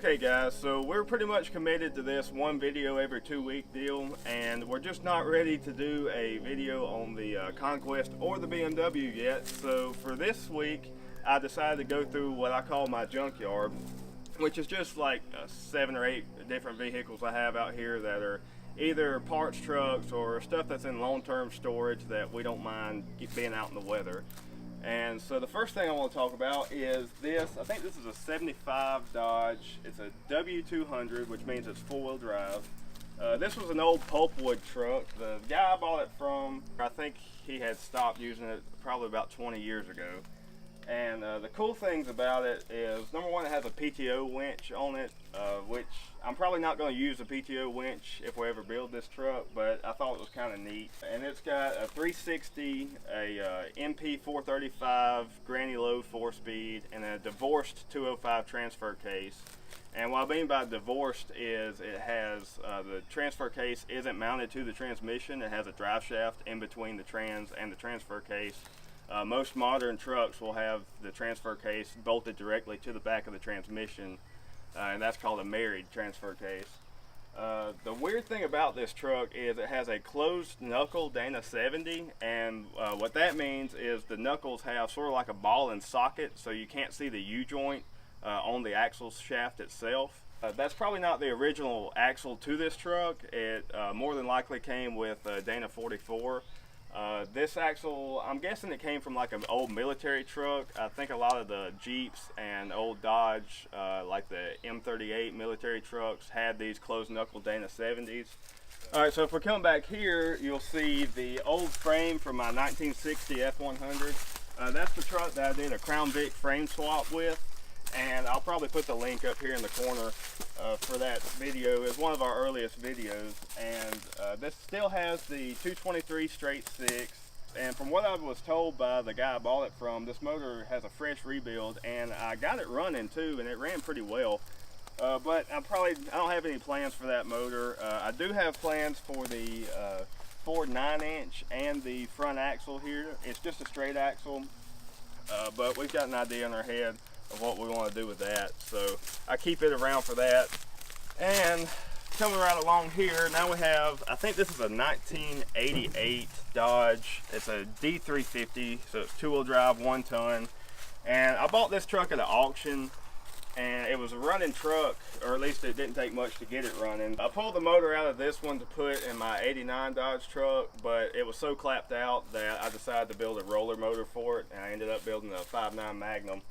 Okay guys, so we're pretty much committed to this one video every 2-week deal, and we're just not ready to do a video on the Conquest or the BMW yet. So for this week, I decided to go through what I call my junkyard, which is just like 7 or 8 different vehicles I have out here that are either parts trucks or stuff that's in long-term storage that we don't mind being out in the weather. And so the first thing I want to talk about is this. I think this is a 75 Dodge. It's a W200, which means it's 4-wheel drive. This was an old pulpwood truck. The guy I bought it from, I think he had stopped using it probably about 20 years ago. And the cool things about it is, number one, it has a PTO winch on it, which I'm probably not going to use the PTO winch if we ever build this truck, but I thought it was kind of neat. And it's got a 360, a MP 435 granny low 4-speed, and a divorced 205 transfer case. And what I mean by divorced is it has the transfer case isn't mounted to the transmission. It has a drive shaft in between the trans and the transfer case. Most modern trucks will have the transfer case bolted directly to the back of the transmission, and that's called a married transfer case. The weird thing about this truck is it has a closed knuckle Dana 70, and what that means is the knuckles have sort of like a ball and socket, so you can't see the U-joint on the axle shaft itself. That's probably not the original axle to this truck. It more than likely came with Dana 44. This axle, I'm guessing it came from like an old military truck. I think a lot of the Jeeps and old Dodge, like the M38 military trucks, had these closed knuckle Dana 70s. Alright, so if we're coming back here, you'll see the old frame from my 1960 F100. That's the truck that I did a Crown Vic frame swap with, and I'll probably put the link up here in the corner for that video. It's one of our earliest videos, and this still has the 223 straight 6, and from what I was told by the guy I bought it from, this motor has a fresh rebuild, and I got it running too, and it ran pretty well. But I don't have any plans for that motor. I do have plans for the Ford 9-inch and the front axle here. It's just a straight axle, but we've got an idea in our head of what we want to do with that, so I keep it around for that. And coming right along here, now we have, I think this is a 1988 Dodge. It's a D350, so it's 2-wheel drive, 1-ton. And I bought this truck at an auction, and it was a running truck, or at least it didn't take much to get it running. I pulled the motor out of this one to put in my 89 Dodge truck, but it was so clapped out that I decided to build a roller motor for it, and I ended up building a 5.9 Magnum.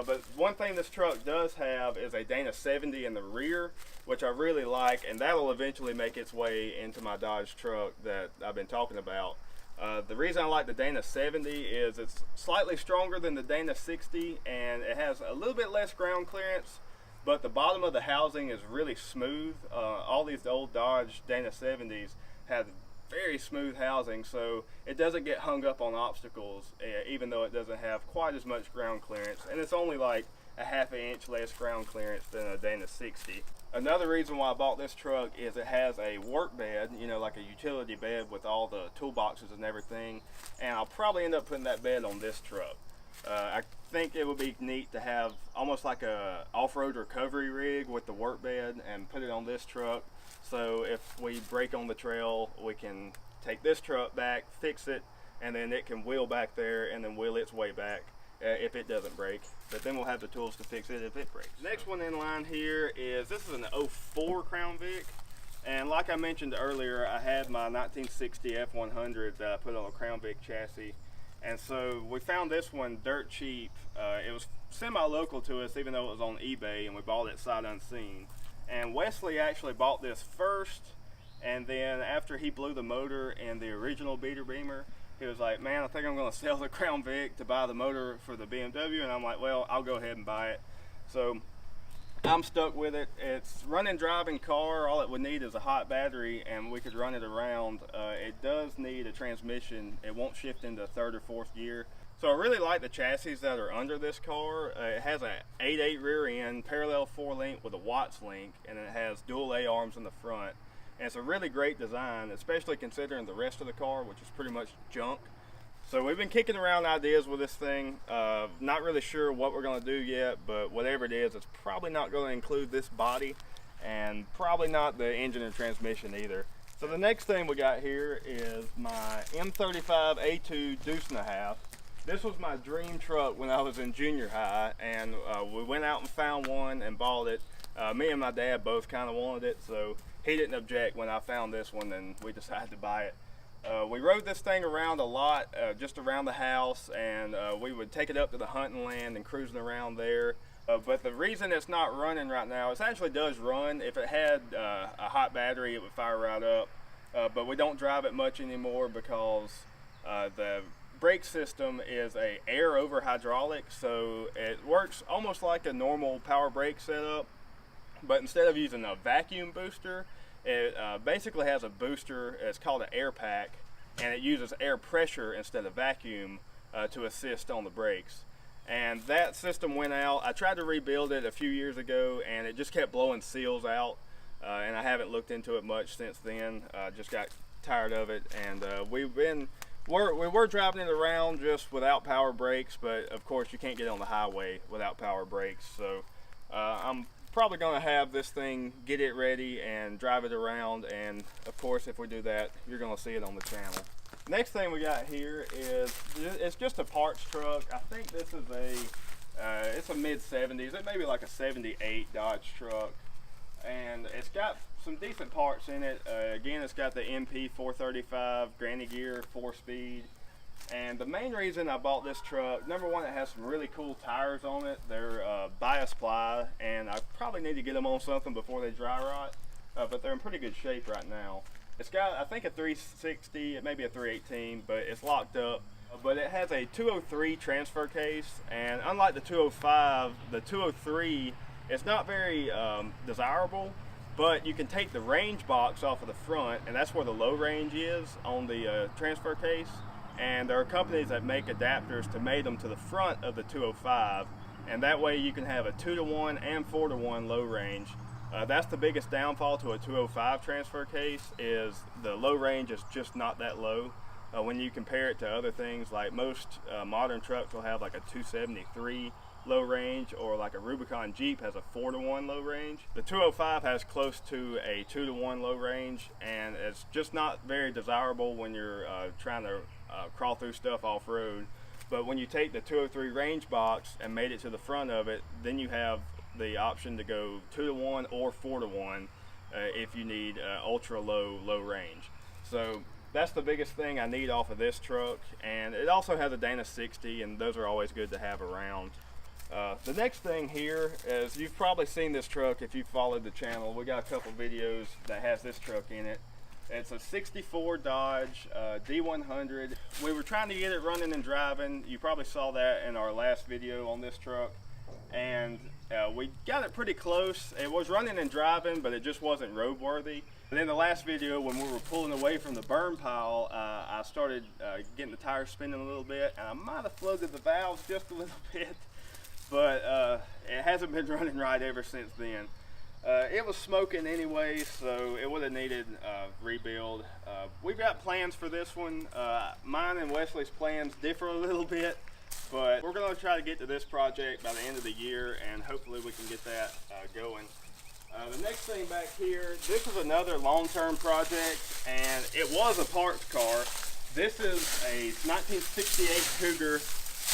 But one thing this truck does have is a Dana 70 in the rear, which I really like, and that'll eventually make its way into my Dodge truck that I've been talking about. The reason I like the Dana 70 is it's slightly stronger than the Dana 60, and it has a little bit less ground clearance, but the bottom of the housing is really smooth. All these old Dodge Dana 70s have very smooth housing, so it doesn't get hung up on obstacles, even though it doesn't have quite as much ground clearance, and it's only like a ½ inch less ground clearance than a Dana 60. Another reason why I bought this truck is it has a work bed, you know, like a utility bed with all the toolboxes and everything, and I'll probably end up putting that bed on this truck. I think it would be neat to have almost like a off-road recovery rig with the work bed and put it on this truck. So if we break on the trail, we can take this truck back, fix it, and then it can wheel back there and then wheel its way back if it doesn't break. But then we'll have the tools to fix it if it breaks. Next one in line here is, this is an 04 Crown Vic. And like I mentioned earlier, I had my 1960 F100 that I put on a Crown Vic chassis. And so we found this one dirt cheap. It was semi-local to us, even though it was on eBay, and we bought it sight unseen. And Wesley actually bought this first, and then after he blew the motor in the original Beater Beamer, he was like, man, I think I'm going to sell the Crown Vic to buy the motor for the BMW. And I'm like, well, I'll go ahead and buy it. So I'm stuck with it. It's running driving car. All it would need is a hot battery, and we could run it around. It does need a transmission. It won't shift into 3rd or 4th gear. So I really like the chassis that are under this car. It has a 8.8 rear end, parallel 4-link with a Watts link, and it has dual A-arms in the front. And it's a really great design, especially considering the rest of the car, which is pretty much junk. So we've been kicking around ideas with this thing. Not really sure what we're going to do yet, but whatever it is, it's probably not going to include this body and probably not the engine and transmission either. So the next thing we got here is my M35 A2 deuce and a half. This was my dream truck when I was in junior high, and we went out and found one and bought it. Me and my dad both kind of wanted it, so he didn't object when I found this one, and we decided to buy it. We rode this thing around a lot, just around the house, and we would take it up to the hunting land and cruising around there. But the reason it's not running right now, it actually does run. If it had a hot battery, it would fire right up. But we don't drive it much anymore because the brake system is a air over hydraulic, so it works almost like a normal power brake setup. But instead of using a vacuum booster, it basically has a booster. It's called an air pack, and it uses air pressure instead of vacuum to assist on the brakes. And that system went out. I tried to rebuild it a few years ago, and it just kept blowing seals out, and I haven't looked into it much since then. Just got tired of it, and we were driving it around just without power brakes, but of course you can't get on the highway without power brakes. So I'm probably going to have this thing, get it ready and drive it around, and of course if we do that, you're going to see it on the channel. Next thing we got here is, it's just a parts truck. I think this is it's a mid-70s, it may be like a 78 Dodge truck, and it's got some decent parts in it. Again, it's got the MP 435 granny gear 4-speed. And the main reason I bought this truck, number one, it has some really cool tires on it. They're bias ply, and I probably need to get them on something before they dry rot, but they're in pretty good shape right now. It's got, I think, a 360, it may be a 318, but it's locked up. But it has a 203 transfer case, and unlike the 205, the 203 is not very desirable, but you can take the range box off of the front, and that's where the low range is on the transfer case. And there are companies that make adapters to mate them to the front of the 205, and that way you can have a 2-to-1 and 4-to-1 low range. That's the biggest downfall to a 205 transfer case, is the low range is just not that low. When you compare it to other things, like most modern trucks will have like a 273 low range, or like a Rubicon Jeep has a 4-to-1 low range. The 205 has close to a 2-to-1 low range, and it's just not very desirable when you're trying to crawl through stuff off-road. But when you take the 203 range box and mate it to the front of it, then you have the option to go 2-to-1 or 4-to-1 if you need ultra low range. So that's the biggest thing I need off of this truck, and it also has a Dana 60, and those are always good to have around. The next thing here is, you've probably seen this truck if you've followed the channel. We got a couple videos that has this truck in it. It's a 64 Dodge D100. We were trying to get it running and driving. You probably saw that in our last video on this truck. And we got it pretty close. It was running and driving, but it just wasn't roadworthy. And in the last video, when we were pulling away from the burn pile, I started getting the tires spinning a little bit, and I might have floated the valves just a little bit, but it hasn't been running right ever since then. It was smoking anyway, so it would have needed rebuild. We've got plans for this one. Mine and Wesley's plans differ a little bit, but we're going to try to get to this project by the end of the year, and hopefully we can get that going. The next thing back here, this is another long-term project, and it was a parts car. This is a 1968 Cougar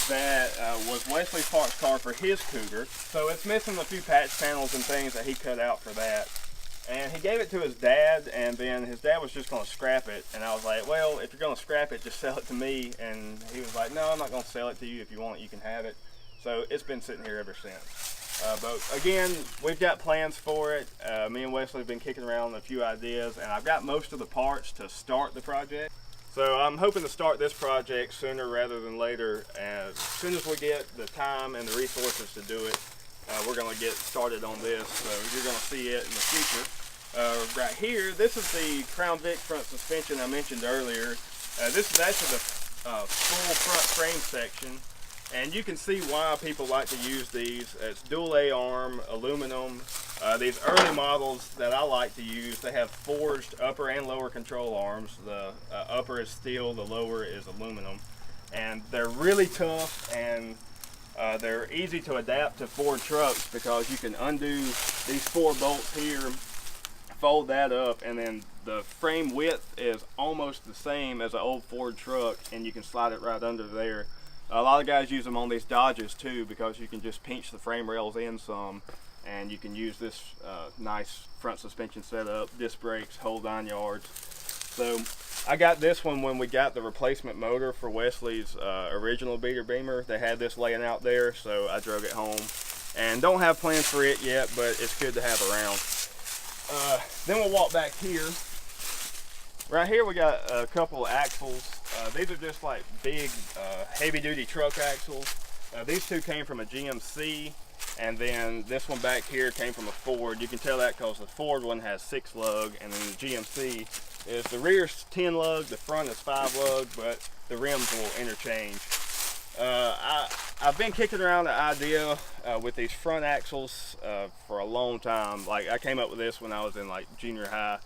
that was Wesley's parts car for his Cougar. So it's missing a few patch panels and things that he cut out for that. And he gave it to his dad, and then his dad was just going to scrap it. And I was like, well, if you're going to scrap it, just sell it to me. And he was like, no, I'm not going to sell it to you. If you want it, you can have it. So it's been sitting here ever since. But again, we've got plans for it. Me and Wesley have been kicking around a few ideas, and I've got most of the parts to start the project. So I'm hoping to start this project sooner rather than later. As soon as we get the time and the resources to do it, we're going to get started on this. So you're going to see it in the future. Right here, this is the Crown Vic front suspension I mentioned earlier. This is actually the full front frame section. And you can see why people like to use these. It's dual A-arm, aluminum. These early models that I like to use, they have forged upper and lower control arms. The upper is steel, the lower is aluminum. and they're really tough, and they're easy to adapt to Ford trucks because you can undo these 4 bolts here, fold that up, and then the frame width is almost the same as an old Ford truck, and you can slide it right under there. A lot of guys use them on these Dodges too, because you can just pinch the frame rails in some, and you can use this nice front suspension setup, disc brakes, whole 9 yards. So I got this one when we got the replacement motor for Wesley's original beater beamer. They had this laying out there, so I drug it home. And don't have plans for it yet, but it's good to have around. Then we'll walk back here. Right here we got a couple of axles. These are just like big heavy-duty truck axles. These two came from a GMC, and then this one back here came from a Ford. You can tell that because the Ford one has 6 lug, and then the GMC is the rear's 10 lug, the front is 5 lug, but the rims will interchange. I've been kicking around the idea with these front axles for a long time. Like, I came up with this when I was in like junior high,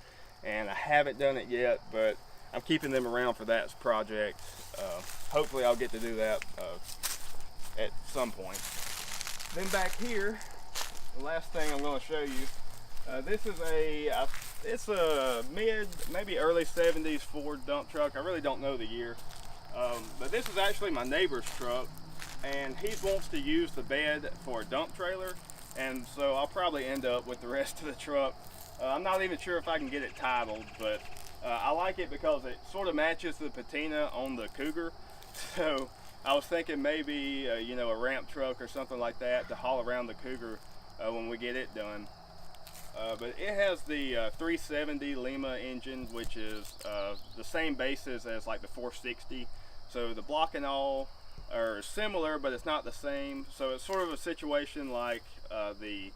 and I haven't done it yet, but I'm keeping them around for that project. Hopefully I'll get to do that at some point. Then back here, the last thing I'm going to show you, this is it's a maybe early 70s Ford dump truck. I really don't know the year, but this is actually my neighbor's truck, and he wants to use the bed for a dump trailer, and so I'll probably end up with the rest of the truck. I'm not even sure if I can get it titled, but I like it because it sort of matches the patina on the Cougar. So I was thinking maybe you know, a ramp truck or something like that to haul around the Cougar when we get it done. But it has the 370 Lima engine, which is the same basis as like the 460. So the block and all are similar, but it's not the same. So it's sort of a situation like the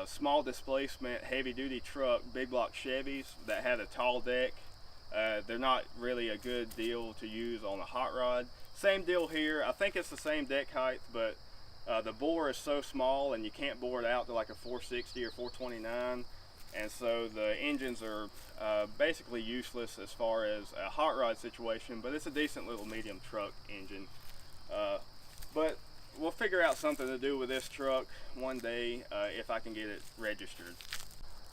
small displacement heavy duty truck big block Chevys that had a tall deck. They're not really a good deal to use on a hot rod. Same deal here. I think it's the same deck height, but the bore is so small and you can't bore it out to like a 460 or 429, and so the engines are basically useless as far as a hot rod situation, but it's a decent little medium truck engine. But we'll figure out something to do with this truck one day if I can get it registered.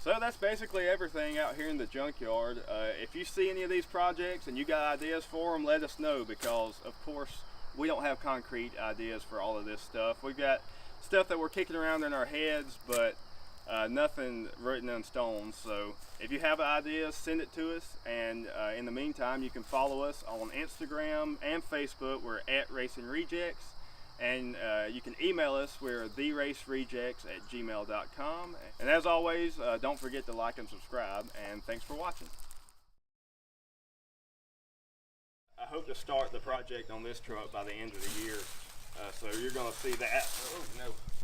So that's basically everything out here in the junkyard. If you see any of these projects and you got ideas for them, let us know, because of course we don't have concrete ideas for all of this stuff. We've got stuff that we're kicking around in our heads, but nothing written in stone. So if you have ideas, send it to us, and in the meantime you can follow us on Instagram and Facebook. We're at Racing Rejects. And you can email us. We're theracerejects@gmail.com. And as always, don't forget to like and subscribe. And thanks for watching. I hope to start the project on this truck by the end of the year. So you're going to see that. Oh no.